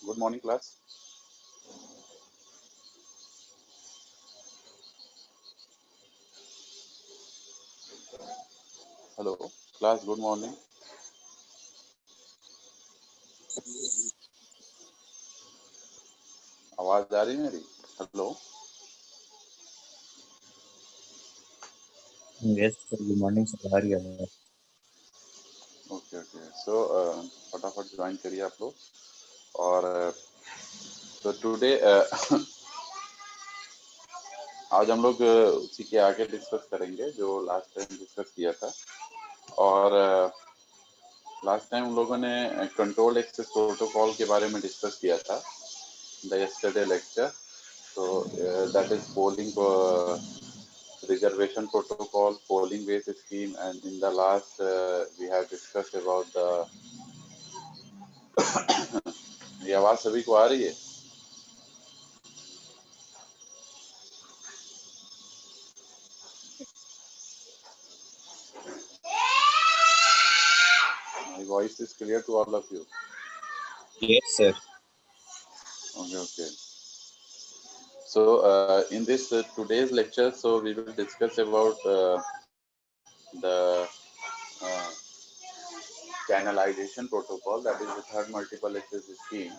Good morning, class. Hello, class. Good morning. आवाज आ रही है मेरी? Hello. Yes, sir. Good morning, sir. How are you? Okay okay. So फटाफट join करिए आप लोग. और तो टुडे आज हम लोग उसी के आगे डिस्कस करेंगे जो लास्ट टाइम डिस्कस किया था. और लास्ट टाइम हम लोगों ने कंट्रोल एक्सेस प्रोटोकॉल के बारे में डिस्कस किया था the yesterday lecture. So that is polling reservation protocol, polling based scheme, and in the last we have discussed about the. ये आवाज सभी को आ रही है? My voice is clear to all of you. Yes, sir. Okay, okay. So in this today's lecture, so we will discuss about the uh, channelization protocol, that is the third multiple access scheme.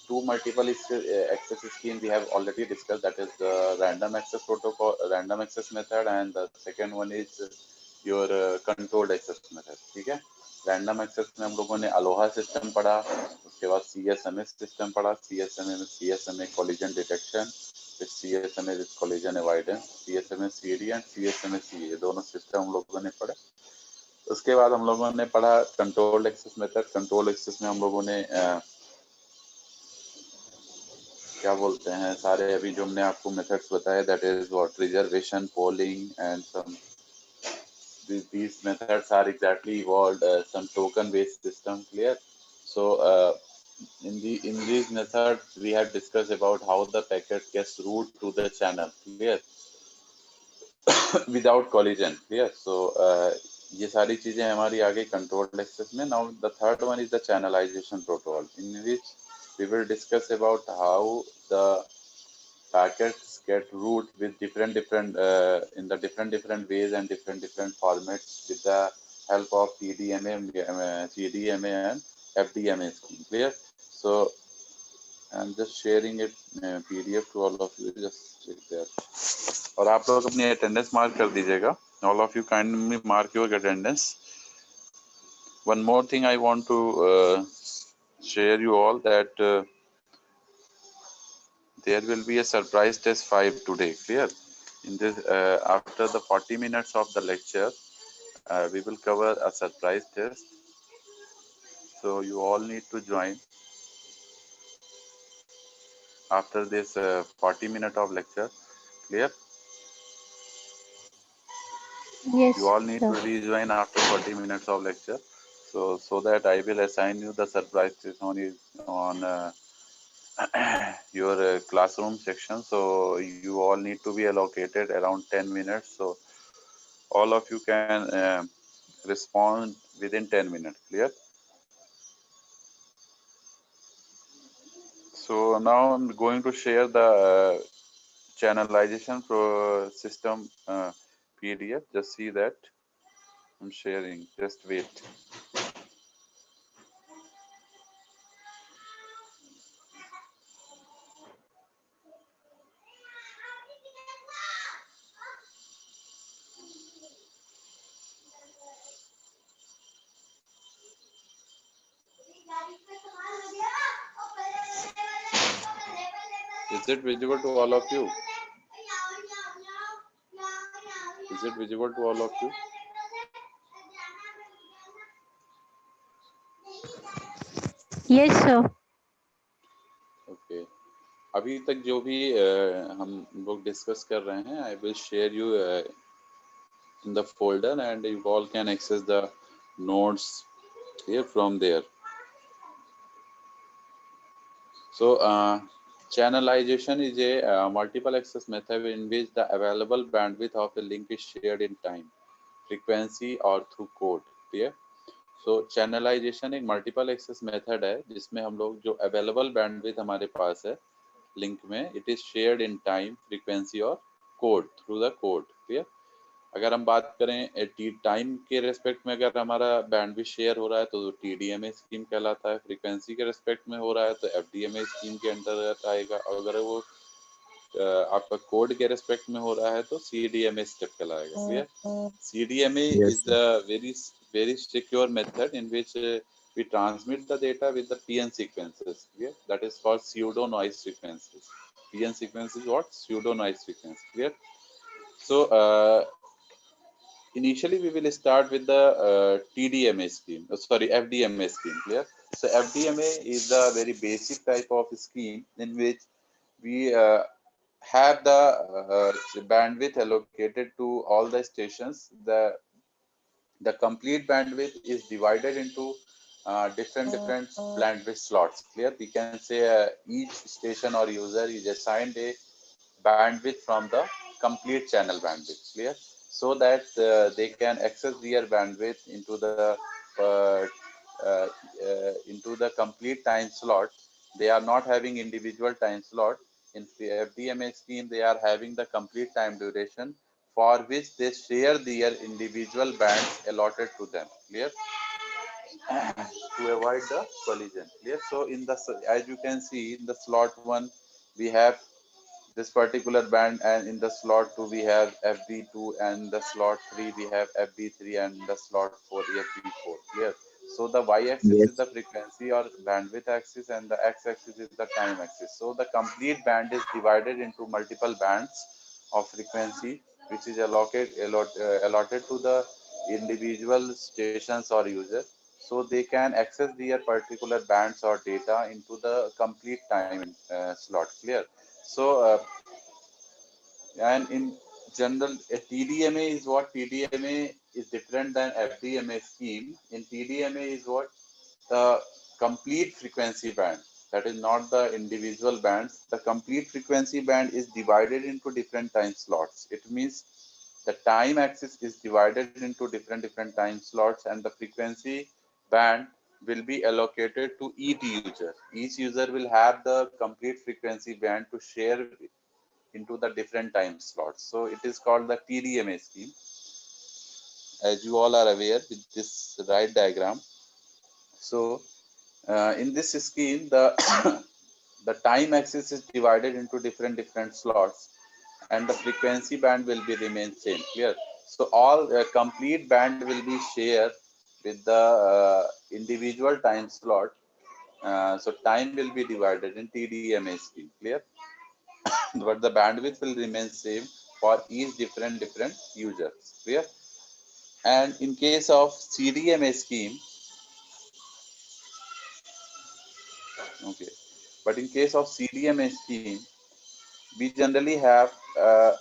Two multiple access scheme we have already discussed, that is the random access protocol, random access method, and the second one is your controlled access method. ठीक है. Random access में हम लोगों ने Aloha system पढ़ा, उसके बाद CSMA system पढ़ा. CSMA में CSMA कोलिजन डिटेक्शन, फिर CSMA with collision avoidance, CSMA CD and CSMA CA, दोनों सिस्टम हम लोगों ने पढ़े. उसके बाद हम लोगों ने पढ़ा controlled access method. Control access में हम लोगों ने क्या बोलते हैं, सारे अभी जो हमने आपको मेथड्स बताए, that is what reservation, polling and some. These methods are exactly evolved some token based system. Clear? So in these methods we have discussed about how the packet gets route to the channel. Clear? Without collision. Clear? So ये सारी चीजें हमारी आ गई controlled access में. Now the third one is the channelisation protocol, in which we will discuss about how the packets get route with different in the different ways and different formats with the help of TDMA, CDMA and FDMA scheme. Clear? So I'm just sharing it PDF to all of you. Just check there. और आप लोग अपनी attendance mark कर दीजिएगा. All of you kindly mark your attendance. One more thing I want to share you all that there will be a surprise test 5 today. Clear? In this after the 40 minutes of the lecture, we will cover a surprise test, so you all need to join after this 40 minutes of lecture. Clear? Yes, You all need sir. to rejoin after 40 minutes of lecture, so that I will assign you the surprise test on your classroom section. So you all need to be allocated around 10 minutes, so all of you can respond within 10 minutes. Clear? So now I'm going to share the channelization system PDF. Just see that I'm sharing. Just wait. Is it visible to all of you? Is it visible to all of you? Yes, sir. Okay. अभी तक जो भी हम लोग discuss कर रहे हैं, I will share you in the folder, and you all can access the notes here from there. So channelization is a multiple access method in which the available bandwidth of a link is shared in time, frequency, or through code. Clear? So channelisation एक multiple access method है जिसमें हम लोग जो available bandwidth हमारे पास है link में, it is shared in time, frequency और code through the code. Clear? अगर हम बात करें टाइम के रेस्पेक्ट में, अगर हमारा बैंडविड्थ शेयर हो रहा है तो TDMA स्कीम कहलाता है। फ्रीक्वेंसी के रेस्पेक्ट में हो रहा है तो FDMA स्कीम के अंतर्गत आएगा। और अगर वो आपका कोड के रेस्पेक्ट में हो रहा है तो CDMA स्टेप कहलाएगा। Clear? CDMA Yes, is sir. the very secure method in which we transmit the data with the PN sequences. Clear? That is called pseudo noise frequencies. PN sequence is what? Pseudo noise frequency. Clear? So initially we will start with the TDMA scheme. Sorry, FDMA scheme. Clear? So FDMA is the very basic type of scheme in which we have the bandwidth allocated to all the stations. The complete bandwidth is divided into different bandwidth slots. Clear? We can say each station or user is assigned a bandwidth from the complete channel bandwidth. Clear? So that they can access their bandwidth uh, into the complete time slot. They are not having individual time slot. In FDMA scheme, they are having the complete time duration for which they share their individual bands allotted to them. Clear? To avoid the collision. Clear? So in the, as you can see in the slot 1, we have this particular band, and in the slot 2 we have FB2, and the slot 3 we have FB3, and the slot 4 FB4. Clear? So the y-axis is Yes, the frequency or bandwidth axis, and the x-axis is the time axis. So the complete band is divided into multiple bands of frequency, which is allotted to the individual stations or users, so they can access their particular bands or data into the complete time slot. Clear? So and in general, a TDMA is what? TDMA is different than FDMA scheme. In TDMA is what? The complete frequency band. That is not the individual bands. The complete frequency band is divided into different time slots. It means the time axis is divided into different time slots, and the frequency band will be allocated to each user. Each user will have the complete frequency band to share into the different time slots. So it is called the TDMA scheme. As you all are aware with this right diagram. So in this scheme, the the time axis is divided into different slots, and the frequency band will be remain same. Clear? So all complete band will be shared with the individual time slot. So time will be divided in TDMA scheme. Clear? But the bandwidth will remain same for each different users. Clear? And in case of CDMA scheme, okay, but in case of CDMA scheme, we generally have a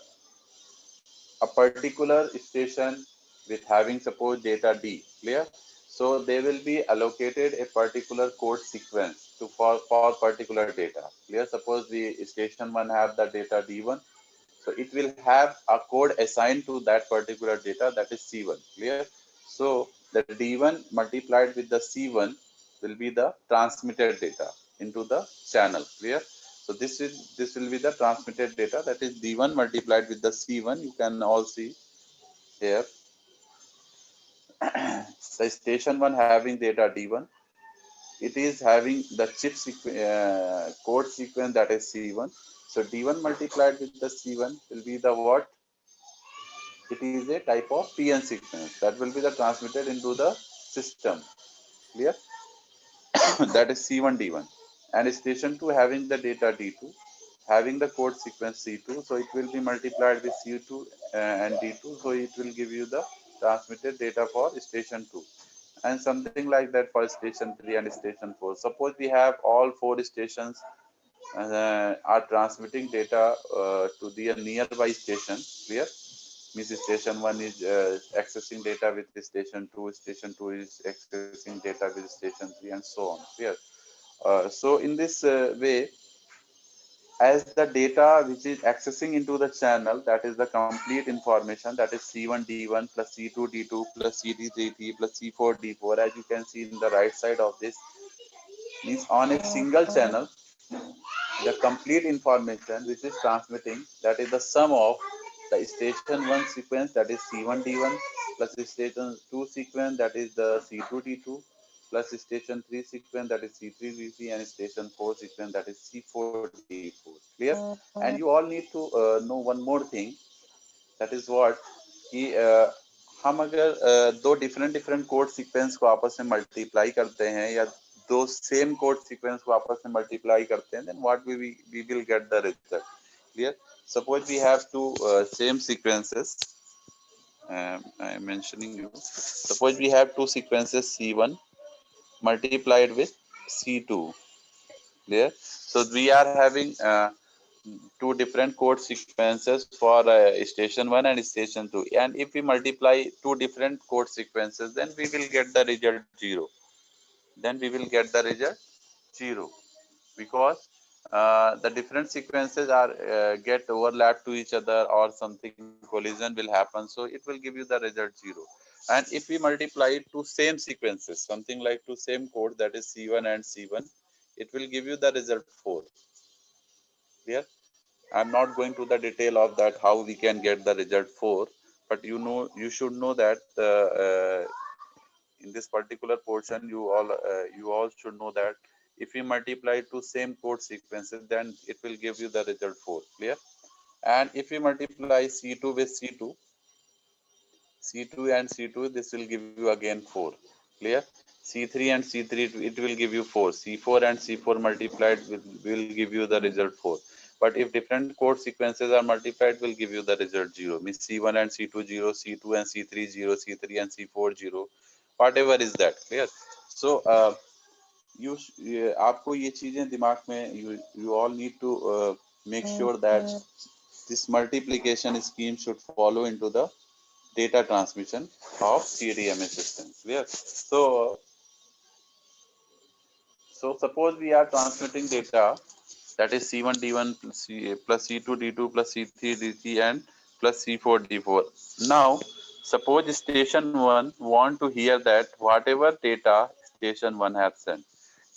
particular station with having suppose data D. Clear? So they will be allocated a particular code sequence to for particular data. Clear? Suppose the station 1 have the data D1. So it will have a code assigned to that particular data, that is C1. Clear? So the D1 multiplied with the C1 will be the transmitted data into the channel. Clear? So this will be the transmitted data, that is D1 multiplied with the C1. You can all see here the station 1 having data D1. It is having the code sequence, that is C1. So D1 multiplied with the C1 will be the what? It is a type of PN sequence that will be the transmitted into the system. Clear? That is C1 D1, and station 2 having the data D2, having the code sequence C2. So it will be multiplied with C2 and D2. So it will give you the transmitted data for station 2, and something like that for station 3 and station 4. Suppose we have all 4 stations are transmitting data to their nearby station. Clear? Means station 1 is accessing data with station 2, station 2 is accessing data with station 3, and so on. Clear? So in this way, as the data which is accessing into the channel, that is the complete information, that is C1 D1 plus C2 D2 plus C3 D3 plus C4 D4, as you can see in the right side of this, means on a single channel the complete information which is transmitting, that is the sum of the station 1 sequence, that is C1 D1, plus station 2 sequence, that is the C2 D2, plus station 3 sequence, that is C3 D3, and station 4 sequence, that is C4 D4. Clear? And you all need to know one more thing, that is what कि हम अगर दो different code sequence को आपस में multiply करते हैं या दो सेम कोड सीक्वेंस को आपस में मल्टीप्लाई करते हैं, then what we will get the result. Clear? Suppose we have two same sequences. I am mentioning you. Suppose we have two sequences C1 multiplied with C2. Clear? So we are having two different code sequences for station 1 and station 2, and if we multiply two different code sequences, then we will get the result 0. Then we will get the result 0 because the different sequences are get overlapped to each other, or something collision will happen, so it will give you the result 0. And if we multiply two same sequences, something like two same code, that is C1 and C1, it will give you the result 4. Clear? I'm not going to the detail of that how we can get the result 4, but you should know that in this particular portion you all should know that if we multiply two same code sequences, then it will give you the result 4. Clear? And if we multiply C2 with C2 and C2, this will give you again 4. Clear? C3 and C3, it will give you 4. C4 and C4 multiplied will give you the result 4. But if different code sequences are multiplied, will give you the result 0. Means C1 and C2 0, C2 and C3 0, C3 and C4 0, whatever is that. Clear? So आपको ये चीजें दिमाग में, you all need to make sure that this multiplication scheme should follow into the data transmission of CDMA system. Clear? So suppose we are transmitting data, that is C1 D1 plus C2 D2 plus C3 D3 and plus C4 D4. Now suppose station 1 want to hear that whatever data station 1 have sent.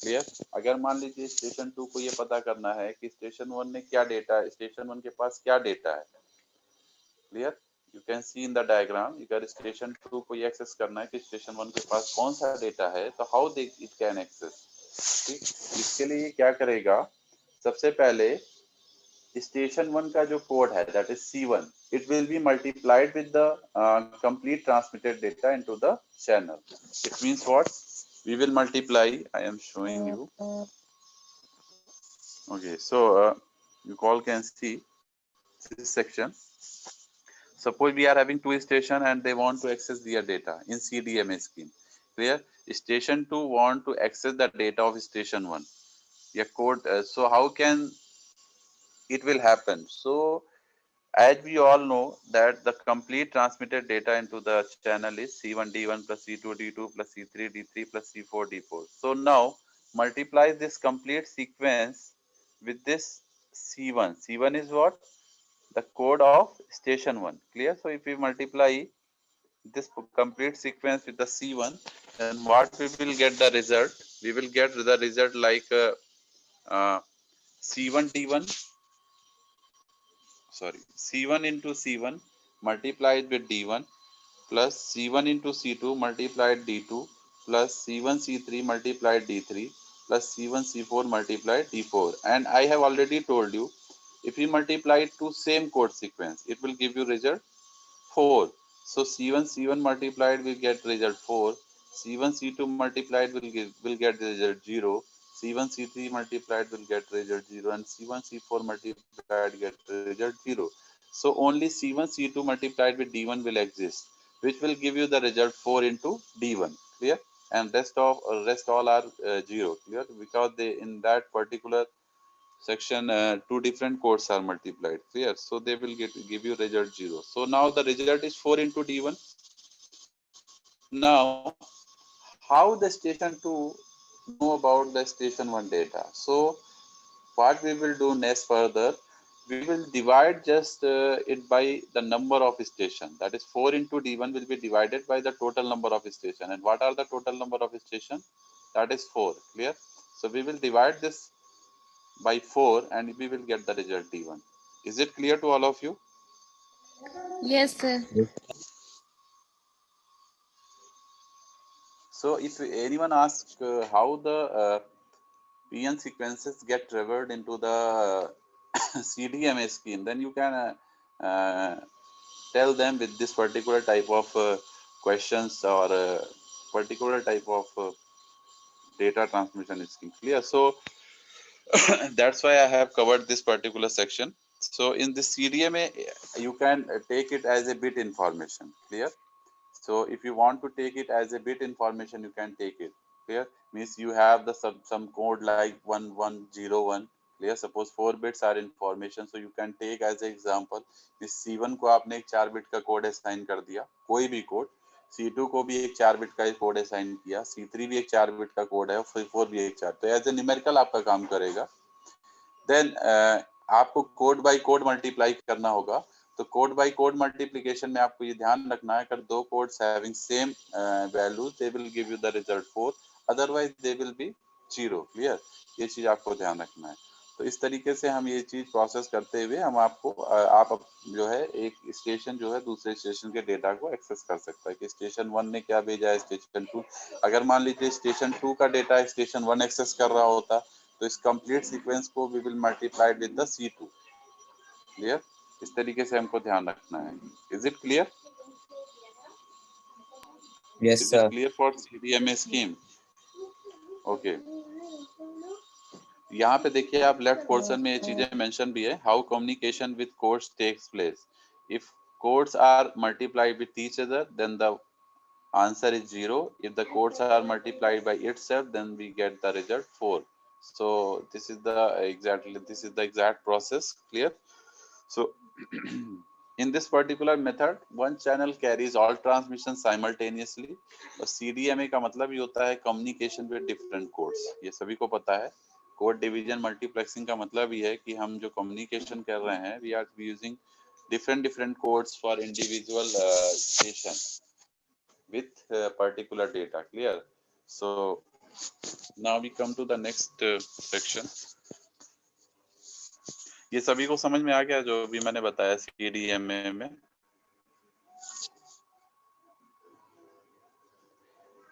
Clear? अगर मान लीजिए station 2 को ये पता करना है कि station 1 ने क्या डेटा, स्टेशन 1 के पास क्या डेटा है. Clear? You can see in the diagram, अगर स्टेशन 2 को ये एक्सेस करना है कि स्टेशन 1 के पास कौन सा डेटा है, तो how they it can access. ठीक, इसके लिए क्या करेगा, सबसे पहले स्टेशन 1 का जो कोड है, that is C1, it will be multiplied with the complete transmitted data into the channel. It means what? We will multiply, I am showing you. Okay, so you all can see this section. Suppose we are having two stations and they want to access their data in CDMA scheme. Clear? Station 2 want to access the data of station 1. Yeah, code. So how can it will happen? So as we all know that the complete transmitted data into the channel is C1 D1 plus C2 D2 plus C3 D3 plus C4 D4. So now multiply this complete sequence with this C1. C1 is what? The code of station 1. Clear? So if we multiply this complete sequence with the C1, then what we will get the result? We will get the result like C1 D1, sorry, C1 into C1 multiplied with D1 plus C1 into C2 multiplied D2 plus C1 C3 multiplied D3 plus C1 C4 multiplied D4. And I have already told you, if we multiply two same code sequence, it will give you result 4. So C1 multiplied will get result 4. C1 C2 multiplied will get result 0. C1 C3 multiplied will get result 0, and C1 C4 multiplied get result 0. So only C1 C2 multiplied with D1 will exist, which will give you the result 4 into D1. Clear? And rest all are 0. Clear? Because they in that particular section two different codes are multiplied. Clear? So they will give you result 0. So now the result is 4 into D1. Now how the station 2 know about the station 1 data? So what we will do next further, we will divide just it by the number of station. That is 4 into D1 will be divided by the total number of station. And what are the total number of station? That is 4. Clear? So we will divide this by 4 and we will get the result D1. Is it clear to all of you? Yes, sir. Yes. So if anyone asks how the PN sequences get traversed into the CDMA scheme, then you can tell them with this particular type of questions or particular type of data transmission scheme. Clear? So that's why I have covered this particular section. So in this CDMA, you can take it as a bit information. Clear? So if you want to take it as a bit information, you can take it. Clear? Means you have the some code like 1101. Clear? Suppose 4 bits are information, so you can take as an example. इस C1 को आपने एक 4 bit का code assign कर दिया, कोई भी code. C2 को भी एक 4 बिट का कोड असाइन किया, C3 भी एक 4 बिट का कोड है, और C4 भी एक 4. तो एज ए न्यूमेरिकल आपका काम करेगा. देन आपको कोड बाय कोड मल्टीप्लाई करना होगा. तो कोड बाय कोड मल्टीप्लिकेशन में आपको ये ध्यान रखना है, अगर दो codes having same values, they will give you the result 4, otherwise they will be 0. Clear? ये चीज आपको ध्यान रखना है. तो इस तरीके से हम ये चीज प्रोसेस करते हुए हम आपको आप जो है एक स्टेशन जो है दूसरे स्टेशन के डेटा को एक्सेस कर सकता है कि स्टेशन 1 ने क्या भेजा है स्टेशन 2. अगर मान लीजिए स्टेशन 2 का डेटा स्टेशन 1 एक्सेस कर रहा होता, तो इस कंप्लीट सीक्वेंस को we will multiply with the C2. Clear? इस तरीके से हमको ध्यान रखना है. Is it clear? Yes, is sir. It clear for CDMA scheme? Okay. यहाँ पे देखिए आप लेफ्ट पोर्शन में ये चीजें मेंशन भी है. How communication with codes takes place. If codes are multiplied with each other, then the answer is 0. If the codes are multiplied by itself, then we get the result 4. So this is the exact process. Clear? So in this particular method, one channel carries all transmissions simultaneously. और CDMA का मतलब ये होता है communication with different codes. ये सभी को पता है. कोड डिवीजन मल्टीप्लेक्सिंग का मतलब ये है कि हम जो कम्युनिकेशन कर रहे हैं, we are using different codes for individual station with particular data. Clear? So now we come to the next section. ये सभी को समझ में आ गया जो भी मैंने बताया CDMA में?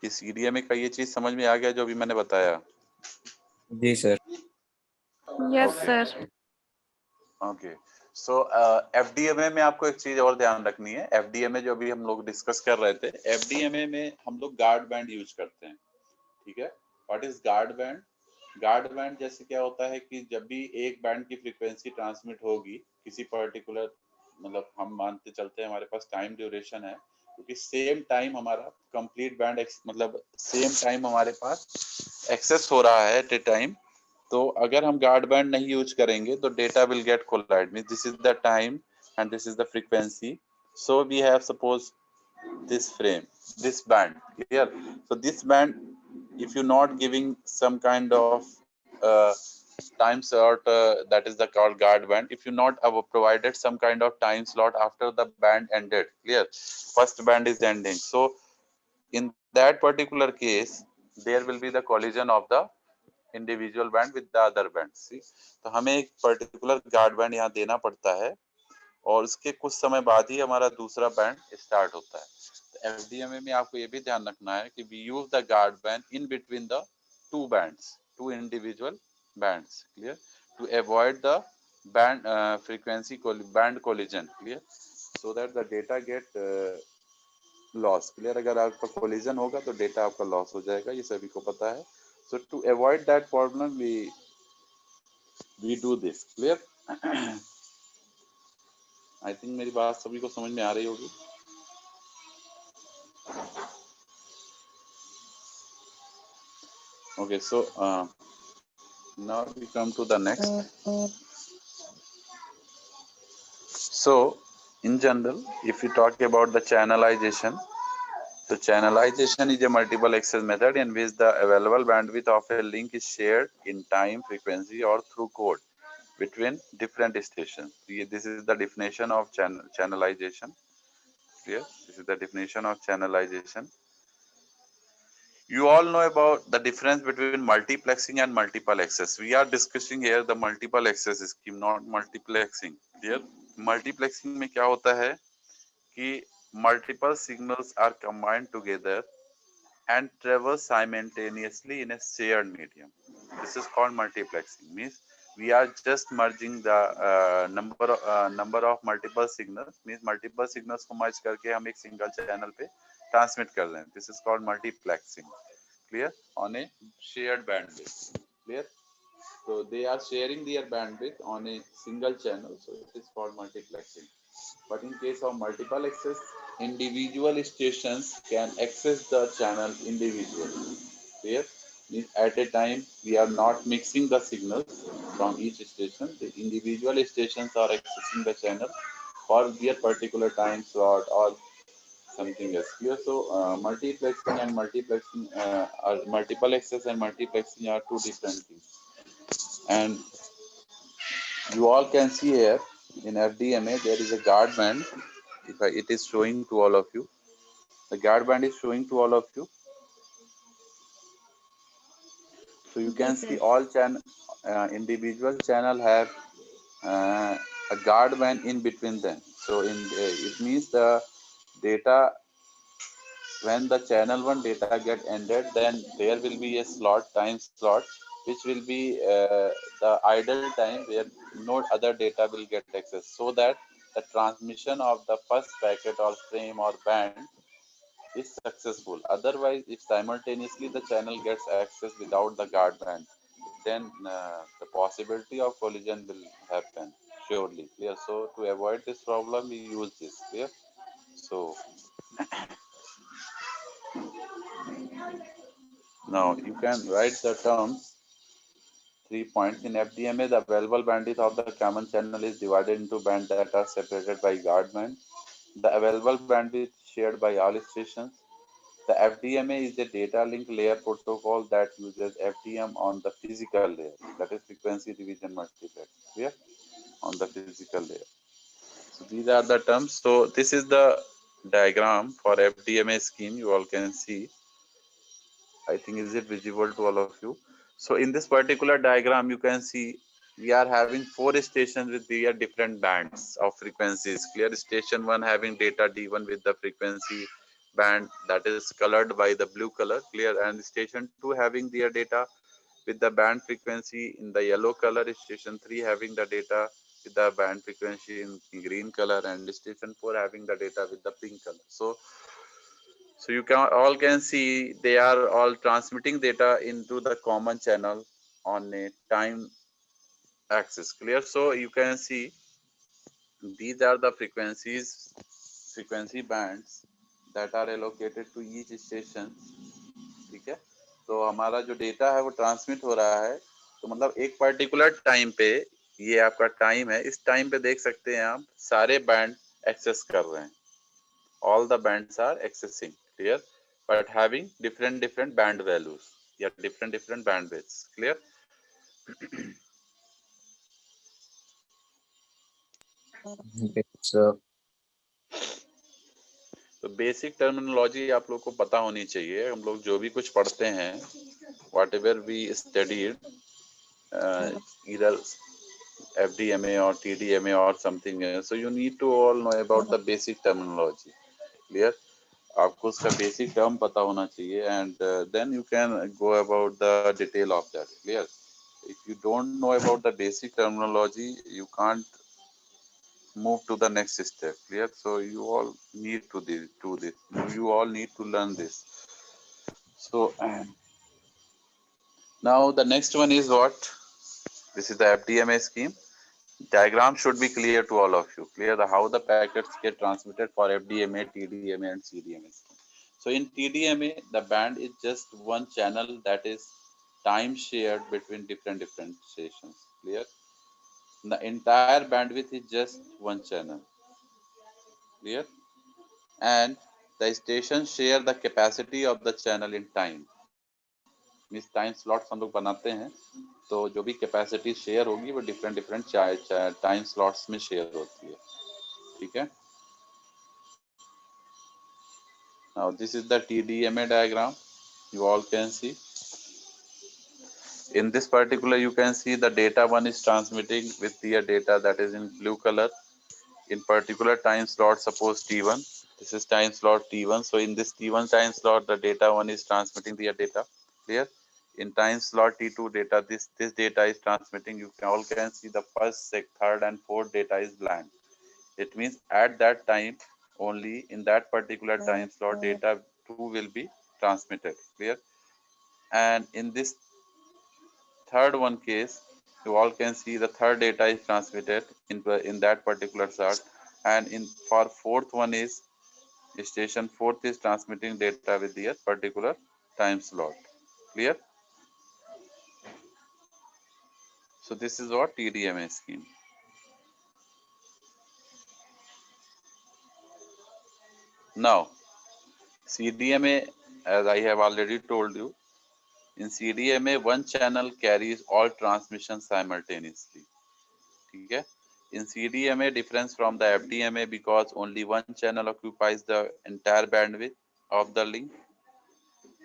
कि CDMA का ये चीज समझ में आ गया जो भी मैंने बताया? जी सर. Yes, sir. ओके. सो FDMA में आपको एक चीज और ध्यान रखनी है. FDMA जो अभी हम लोग डिस्कस कर रहे थे, FDMA में हम लोग गार्ड बैंड यूज करते हैं. ठीक है? What is guard band? Guard band जैसे क्या होता है कि जब भी एक बैंड की फ्रीक्वेंसी ट्रांसमिट होगी किसी पर्टिकुलर, मतलब हम मानते चलते हैं हमारे पास टाइम ड्यूरेशन है, क्योंकि सेम टाइम हमारा कंप्लीट बैंड मतलब सेम टाइम हमारे पास एक्सेस हो रहा है एट ए टाइम. तो अगर हम गार्ड बैंड नहीं यूज करेंगे तो data will get collide. Means this is the time and this is the frequency. So we have suppose this frame, this band. Clear? So this band, if you're not giving some kind of time slot, that is the called guard band, if you not provided some kind of time slot after the band ended, clear, first band is ending, so in that particular case there will be the collision of the individual band with the other band. See, तो हमें एक particular guard band यहाँ देना पड़ता है और उसके कुछ समय बाद ही हमारा दूसरा बैंड स्टार्ट होता है. तो FDMA में आपको ये भी ध्यान रखना है कि we use the guard band in between the two bands, two individual bands. Clear? To avoid the band frequency band collision. Clear? So that the data get lost. Clear? अगर आपका collision होगा तो डेटा आपका loss हो जाएगा, ये सभी को पता है. So to avoid that problem we do this. Clear? I think मेरी बात सभी को समझ में आ रही होगी. Okay. So now we come to the next. So in general, if you talk about the channelization, So channelization is a multiple access method in which the available bandwidth of a link is shared in time, frequency, or through code between different stations. This is the definition of channelization. Clear? This is the definition of channelization. You all know about the difference between multiplexing and multiple access. We are discussing here the multiple access scheme, not multiplexing. Clear? Multiplexing में क्या होता है कि multiple signals are combined together and traverse simultaneously in a shared medium. This is called multiplexing. Means we are just merging the number of multiple signals. Means multiple signals को merge करके हम एक single channel पे transmit कर रहे हैं. This is called multiplexing. Clear? On a shared bandwidth. Clear? So they are sharing their bandwidth on a single channel. So it is called multiplexing. But in case of multiple access, individual stations can access the channel individually. Clear? At a time, we are not mixing the signals from each station. The individual stations are accessing the channel for their particular time slot or something else. Clear? So multiplexing and multiplexing are multiple access and multiplexing are two different things. And you all can see here in FDMA there is a guard band. It is showing to all of you. The guard band is showing to all of you. So you can see all individual channel have a guard band in between them. So it means the data, when the channel 1 data get ended, then there will be a time slot, which will be the idle time where no other data will get access, so that the transmission of the first packet or frame or band is successful. Otherwise, if simultaneously the channel gets access without the guard band, then the possibility of collision will happen surely. Clear? So to avoid this problem, we use this. Clear? So now you can write the terms. 3 points. In FDMA, the available bandwidth of the common channel is divided into bands that are separated by guard band. The available bandwidth shared by all stations. The FDMA is a data link layer protocol that uses FDM on the physical layer, that is frequency division multiplex. Clear? On the physical layer. So these are the terms. So this is the diagram for FDMA scheme. You all can see. I think is it visible to all of you? So in this particular diagram, you can see we are having 4 stations with their different bands of frequencies. Clear? Station 1 having data D1 with the frequency band that is colored by the blue color. Clear? And station 2 having their data with the band frequency in the yellow color. Station 3 having the data with the band frequency in green color, and station 4 having the data with the pink color. So you can see they are all transmitting data into the common channel on a time axis. Clear? So you can see these are the frequency bands that are allocated to each station. ठीक है? तो हमारा जो data है वो transmit हो रहा है. तो मतलब एक पर्टिकुलर टाइम पे, ये आपका टाइम है, इस टाइम पे देख सकते हैं आप सारे बैंड एक्सेस कर रहे हैं. All the bands are accessing. Clear? But having different band values. Yeah, different bandwidths. Clear? Okay, so तो बेसिक टर्मिनोलॉजी आप लोग को पता होनी चाहिए. हम लोग जो भी कुछ पढ़ते हैं, whatever we studied, either FDMA or TDMA or something else, so you need to all know about the basic terminology. Clear? आपको उसका बेसिक टर्म पता होना चाहिए, and then you can go about the detail of that. Clear? If you don't know about the basic terminology, you can't move to the next step. Clear? So you all need to do this. You all need to learn this. So now the next one is what? This is the FDMA scheme. Diagram should be clear to all of you. Clear how the packets get transmitted for FDMA, TDMA, and CDMA scheme. So in TDMA, the band is just one channel that is time shared between different stations. Clear? The entire bandwidth is just one channel. Clear? And the station share the capacity of the channel in time. Means time slots हम लोग बनाते हैं, तो जो भी capacity share होगी वो different different time slots में शेयर होती है. ठीक है. Now this is the TDMA diagram. You all can see. In this particular, you can see the data one is transmitting with the data that is in blue color. In particular time slot, suppose T1. This is time slot T1. So in this T1 time slot, the data one is transmitting the data. Clear? In time slot T2 data, this data is transmitting. You all can see the first, third, and fourth data is blank. It means at that time only in that particular time slot, data 2 will be transmitted. Clear? And in this third one case, you all can see the third data is transmitted in that particular slot, and in for fourth one is station fourth is transmitting data with the particular time slot. Clear? So this is what TDMA scheme. Now CDMA, as I have already told you, in CDMA one channel carries all transmissions simultaneously. Okay? In CDMA, difference from the FDMA because only one channel occupies the entire bandwidth of the link.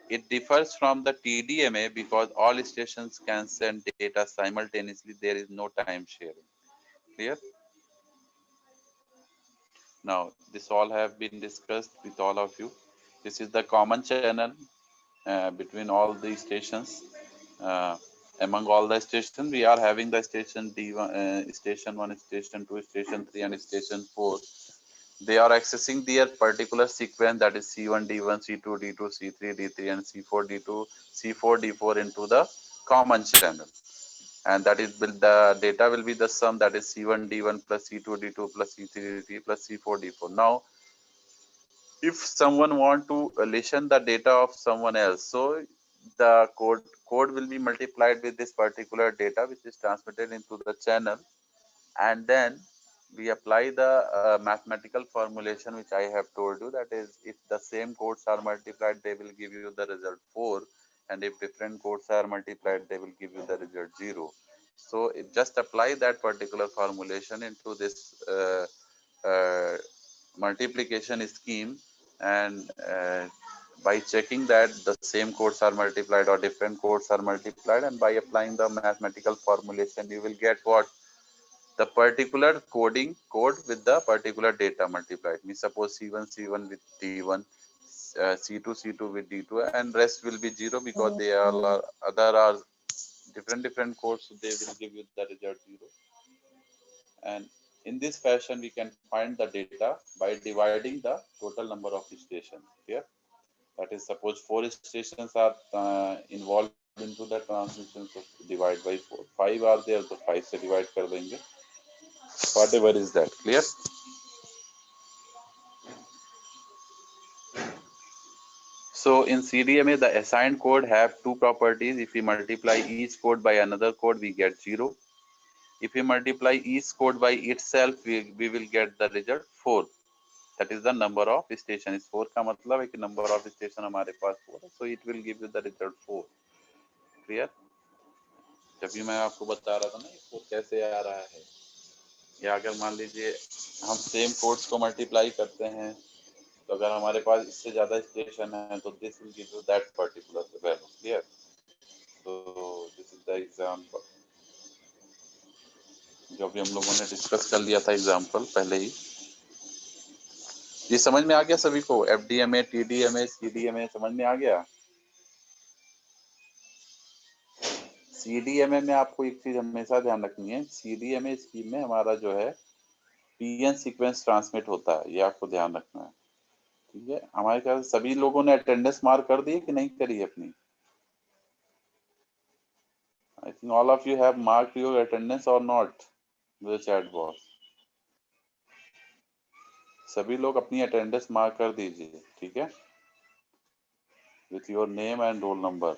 It differs from the TDMA because all stations can send data simultaneously. There is no time sharing. Clear? Now, this all have been discussed with all of you. This is the common channel between all the stations. Among all the stations, we are having the station D1, station 1, station 2, station 3, and station 4. They are accessing their particular sequence, that is C1, D1, C2, D2, C3, D3, and C4, D2, C4, D4 into the common channel. And that is the data will be the sum, that is C1, D1 plus C2, D2 plus C3, D3 plus C4, D4. Now, if someone want to listen the data of someone else, so the code will be multiplied with this particular data which is transmitted into the channel, and then we apply the mathematical formulation which I have told you, that is if the same codes are multiplied they will give you the result 4, and if different codes are multiplied they will give you the result 0. So it just apply that particular formulation into this multiplication scheme, and by checking that the same codes are multiplied or different codes are multiplied, and by applying the mathematical formulation you will get what? The particular code with the particular data multiplied. Me suppose C1 with D1, C2 with D2, and rest will be 0 because they are other are different codes, so they will give you the result 0. And in this fashion we can find the data by dividing the total number of stations here. That is, suppose 4 stations are involved into the transmission, so divide by 4. 5 are there, so 5 से divide कर देंगे. Whatever is that. Clear? So in CDMA, the assigned code have two properties. If we multiply each code by another code, we get 0. If we multiply each code by itself, we will get the result 4. That is the number of stations. 4 का मतलब है कि number of station हमारे पास 4 है. So it will give you the result 4. Clear? जब भी मैं आपको बता रहा था ना ये कैसे आ रहा है, या अगर मान लीजिए हम सेम कोड्स को मल्टीप्लाई करते हैं, तो अगर हमारे पास इससे ज्यादा स्टेशन है तो this will give you that particular value. Clear? तो दिस इज द एग्जांपल जो भी हम लोगों ने डिस्कस कर लिया था एग्जांपल पहले ही. ये समझ में आ गया सभी को? एफडीएमए, टीडीएमए, सीडीएमए समझ में आ गया? सीडीएमए में आपको एक चीज हमेशा ध्यान रखनी है, सीडीएमए स्कीम में हमारा जो है पीएन सीक्वेंस ट्रांसमिट होता है, ये आपको ध्यान रखना है. ठीक है? हमारे ख्याल से सभी लोगों ने अटेंडेंस मार्क कर दी है कि नहीं करी है अपनी? I think all of you have marked your attendance or not with the chat box. सभी लोग अपनी अटेंडेंस मार्क कर दीजिए. ठीक है? With your name and roll number.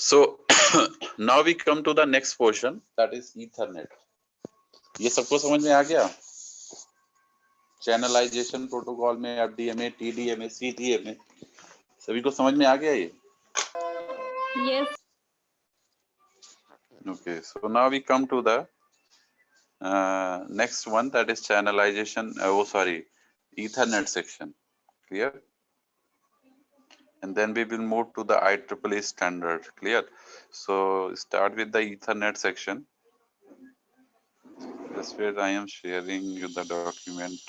So now we come to the next portion, that is Ethernet. ये सबको समझ में आ गया? चैनलाइजेशन प्रोटोकॉल में एफडीएमए, टीडीएमए, सीडीएमए सभी को समझ में आ गया ये? Yes. Okay, so now we come to the next one, that is channelization. Ethernet section. Clear? And then we will move to the IEEE standard. Clear? So start with the Ethernet section. That's where I am sharing you the document.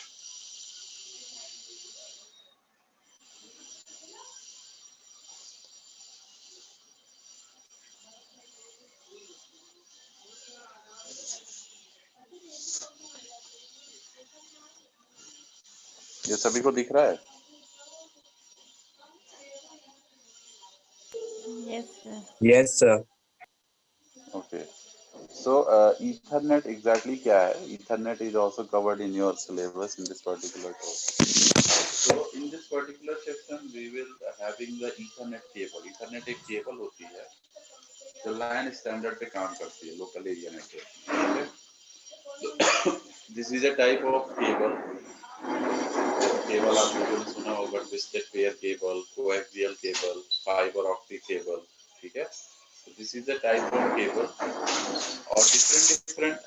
ये सभी को दिख रहा है? Yes, sir. Yes, sir. Okay. So Ethernet exactly क्या है? Ethernet is also covered in your syllabus in this particular course. So in this particular section we will having the Ethernet cable. Ethernet एक cable होती है जो LAN standard पे काम करती है, local area network. This is a type of cable. Cable आप लोगों ने सुना होगा, twisted pair cable, coaxial cable, fibre optic cable. ठीक है? This is the type of cable. और डिफरेंट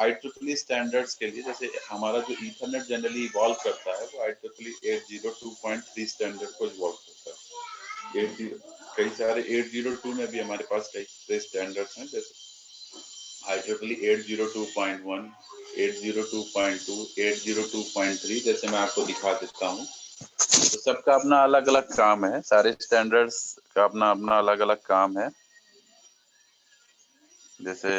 IEEE स्टैंडर्ड्स के लिए, जैसे हमारा जो ईथरनेट जनरली इवॉल्व करता है वो IEEE 802.3 स्टैंडर्ड को इवॉल्व करता है. कई सारे 802 में भी हमारे पास कई स्टैंडर्ड्स हैं, जैसे IEEE 802.1, 802.2, 802.3, जैसे मैं आपको दिखा देता हूँ. तो सबका अपना अलग अलग काम है, सारे स्टैंडर्ड्स का अपना अपना अलग अलग काम है. जैसे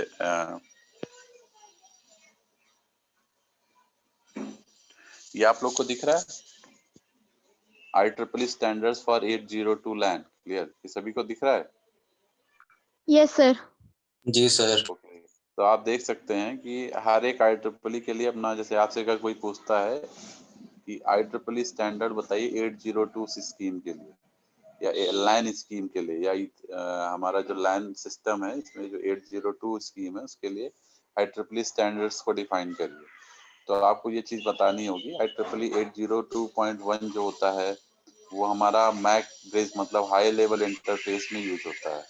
ये आप लोग को दिख रहा है IEEE standards for 802 LAN. Clear? ये सभी को दिख रहा है? Yes, sir. जी सर. ओके. तो आप देख सकते हैं कि हर एक IEEE के लिए अपना, जैसे आपसे अगर कोई पूछता है कि IEEE स्टैंडर्ड बताइए 802 स्कीम के लिए या LAN स्कीम के लिए, या हमारा जो LAN सिस्टम है इसमें जो 802 स्कीम है उसके लिए IEEE स्टैंडर्ड्स को डिफाइन करिए. तो आपको ये चीज बतानी होगी. IEEE 802.1 जो होता है वो हमारा मैक ब्रिज मतलब हाई लेवल इंटरफेस में यूज होता है.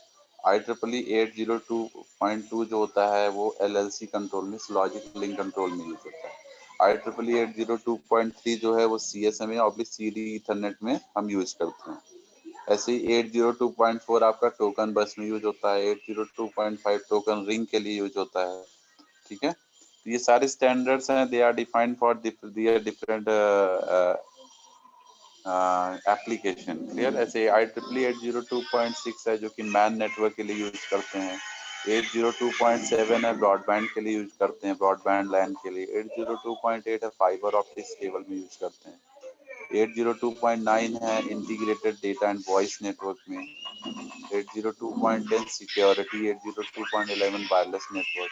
IEEE 802.2 जो होता है वो LLC कंट्रोल में, लॉजिक लिंक कंट्रोल में यूज होता है. IEEE 802.3 जो है वो CSMA और CD ईथरनेट में हम यूज करते हैं. ऐसे ही 802.4 आपका टोकन बस में यूज होता है. 802.5 टोकन रिंग के लिए यूज होता है. ठीक है? तो ये सारे स्टैंडर्ड्स हैं, they are defined for their different application. Clear? ऐसे IEEE 802.6 है जो कि मैन नेटवर्क के लिए यूज करते हैं. 802.7 है ब्रॉडबैंड के लिए यूज करते हैं, ब्रॉडबैंड लैन के लिए. 802.8 है फाइबर ऑप्टिक्स केबल में यूज करते हैं. 802.9 है integrated data and voice network में. 802.10 सिक्योरिटी. 802.11 wireless network.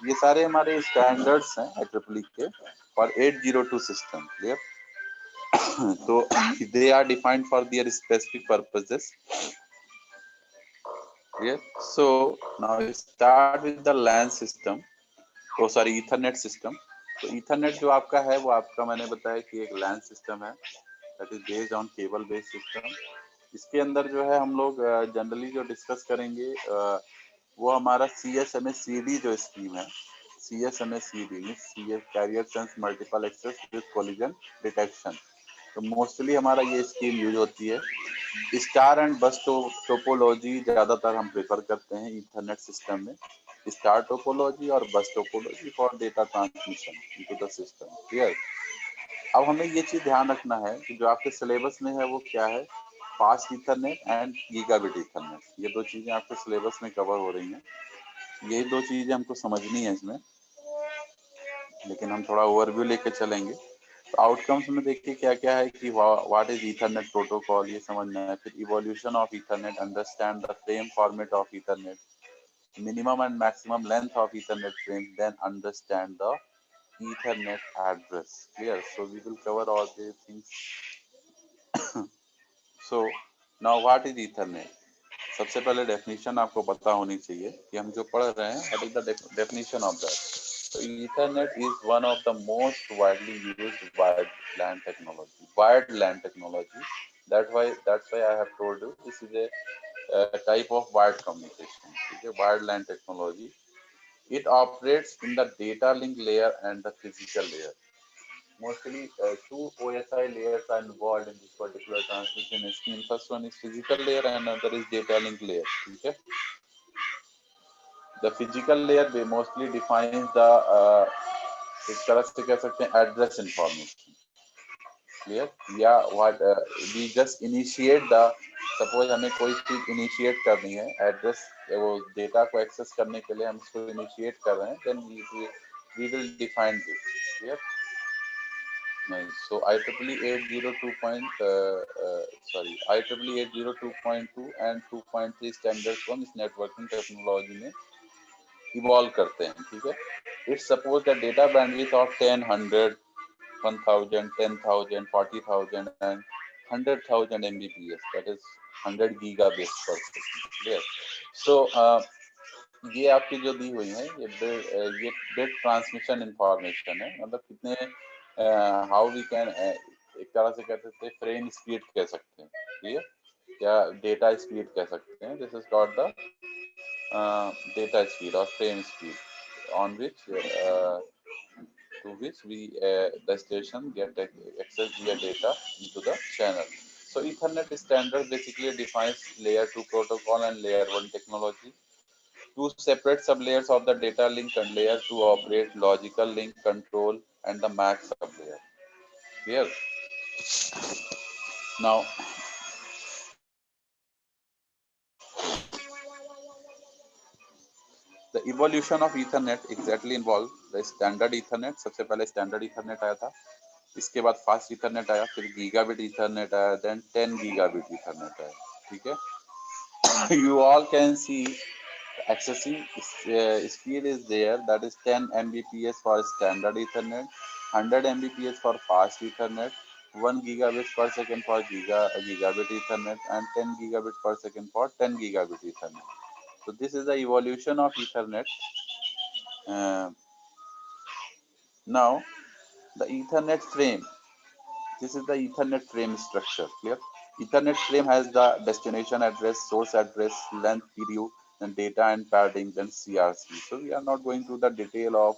ये सारे हमारे स्टैंडर्ड्स हैं IEEE के फॉर 802 सिस्टम. क्लियर? तो they are defined for their specific purposes. Clear? So now we start with the LAN system. Ethernet system. तो Ethernet जो आपका है वो आपका, मैंने बताया कि एक LAN सिस्टम है that is based on cable based system. इसके अंदर जो है हम लोग जनरली जो डिस्कस करेंगे वो हमारा CSMA CD जो स्कीम है. CSMA CD means carrier sense multiple access with collision detection. तो मोस्टली हमारा ये स्कीम यूज होती है. स्टार एंड बस टोपोलॉजी ज्यादातर हम प्रेफर करते हैं ईथरनेट सिस्टम में. स्टार टोपोलॉजी और बस topology for data transmission into the system. Clear? अब हमें ये चीज ध्यान रखना है कि जो आपके सिलेबस में है वो क्या है, fast Ethernet and gigabit Ethernet. ये दो चीजें आपके सिलेबस में कवर हो रही हैं. यही दो चीजें हमको समझनी है इसमें, लेकिन हम थोड़ा ओवरव्यू लेके चलेंगे. तो आउटकम्स में देखिए क्या क्या है कि व्हाट इज ईथरनेट प्रोटोकॉल, ये समझना है. फिर evolution of Ethernet, understand the frame format of Ethernet, minimum and maximum length of Ethernet frame, then understand the Ethernet address. Clear? So we will cover all these things. So now what is Ethernet. सबसे पहले definition आपको पता होनी चाहिए कि हम जो पढ़ रहे हैं what is the definition of that. So Ethernet is one of the most widely used wired LAN technology. Wired LAN technology. That's why I have told you this is a type of wired communication. Okay, wired LAN technology. It operates in the data link layer and the physical layer. Mostly two OSI layers are involved in this particular transmission scheme. First one is physical layer and another is data link layer. Okay. The physical layer they mostly defines the एक तरह से कह सकते हैं address information clear या what we just initiate the suppose हमें कोई चीज इनिशिएट करनी है एड्रेस वो डेटा को एक्सेस करने के लिए हम इसको इनिशिएट कर रहे हैं then we will define this clear so IEEE 802 and 2.3 standards को हम इस नेटवर्किंग टेक्नोलॉजी में इवॉल्व करते हैं ठीक है it's suppose the data bandwidth of 10 100 1000 10,000 40,000 and 100,000 Mbps that is 100 gigabits per second clear so ये आपकी जो दी हुई है ये बिट ट्रांसमिशन इंफॉर्मेशन है मतलब कितने हाउ वी कैन एक तरह से कह सकते हैं फ्रेम स्पीड कह सकते हैं क्लियर या डेटा स्पीड कह सकते हैं this is called the data speed or frame speed on which to which we the station get access via data into the channel. So Ethernet standard basically defines layer 2 protocol and layer 1 technology. Two separate sublayers of the data link and layer to operate logical link control and the MAC sublayer. Clear? Now the evolution of Ethernet exactly involved the standard Ethernet. सबसे पहले standard Ethernet आया था इसके बाद fast Ethernet आया फिर gigabit Ethernet आया then 10 gigabit Ethernet आया ठीक है you all can see accessing speed is there that is 10 Mbps for standard Ethernet 100 Mbps for fast Ethernet 1 gigabit per second for gigabit Ethernet and 10 gigabit per second for 10 gigabit Ethernet. So this is the evolution of Ethernet. Now the Ethernet frame. This is the Ethernet frame structure. Clear? Ethernet frame has the destination address, source address, length, period, and data and padding, then CRC. So we are not going to the detail of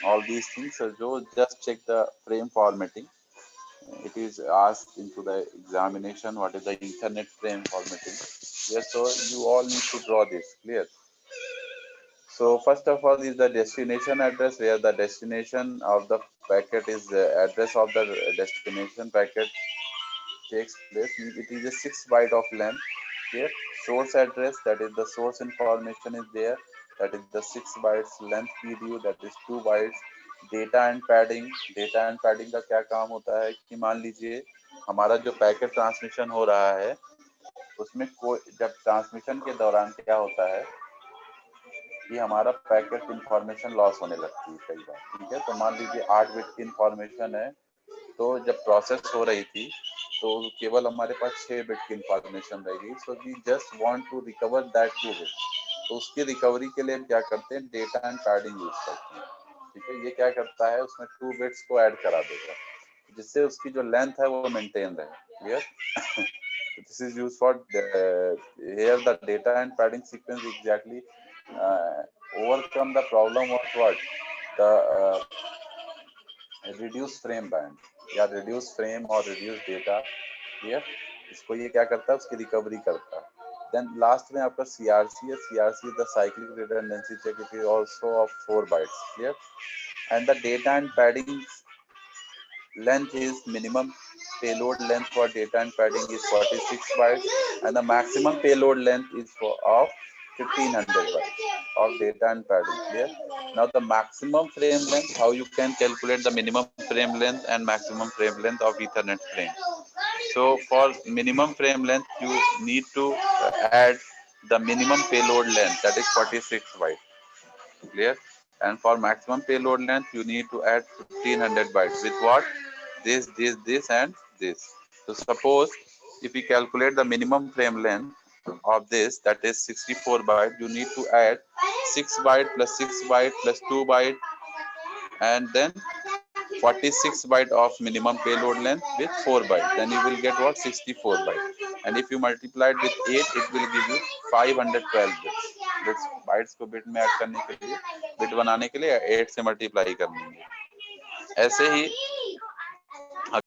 all these things. So just check the frame formatting. It is asked into the examination what is the Ethernet frame formatting. Yes, so you all need to draw this. Clear? So first of all is the destination address where the destination of the packet is the address of the destination packet takes place. It is a 6 byte of length. Here source address that is the source information is there that is the 6 bytes length period that is 2 bytes data and padding का क्या काम होता है कि मान लीजिए हमारा जो पैकेट ट्रांसमिशन हो रहा है उसमें कोई जब ट्रांसमिशन के दौरान क्या होता है कि हमारा पैकेट इंफॉर्मेशन लॉस होने लगती है कई बार ठीक है तो मान लीजिए 8 बिट की इंफॉर्मेशन है तो जब प्रोसेस हो रही थी तो केवल हमारे पास 6 बिट की इंफॉर्मेशन रहेगी so we just want to recover that 2 bit तो उसकी रिकवरी के लिए हम क्या करते हैं डेटा एंड पैडिंग यूज करते हैं ठीक है ये क्या करता है उसमें 2 बिट्स को ऐड करा देगा जिससे उसकी जो लेंथ है वो मेंटेन रहे clear this is used for here the data and padding sequence exactly overcome the problem of what the reduce frame band या reduce frame और reduce data clear इसको ये क्या करता है उसकी रिकवरी करता है then last में आपका CRC है CRC is the cyclic redundancy check it is also of 4 bytes clear and the data and padding length is minimum payload length for data and padding is 46 bytes and the maximum payload length is of 1500 bytes of data and padding clear now the maximum frame length how you can calculate the minimum frame length and maximum frame length of Ethernet frame so for minimum frame length you need to add the minimum payload length that is 46 bytes clear and for maximum payload length you need to add 1500 bytes with what this and this so suppose if we calculate the minimum frame length of this, that is 64 byte, you need to add 6 byte plus 6 byte plus 2 byte, and then 46 byte of minimum payload length with 4 byte. Then you will get what? 64 byte. And if you multiply it with 8, it will give you 512 bits. Bits bytes को bit में add करने के लिए, bit बनाने के लिए 8 से multiply करनी है. ऐसे ही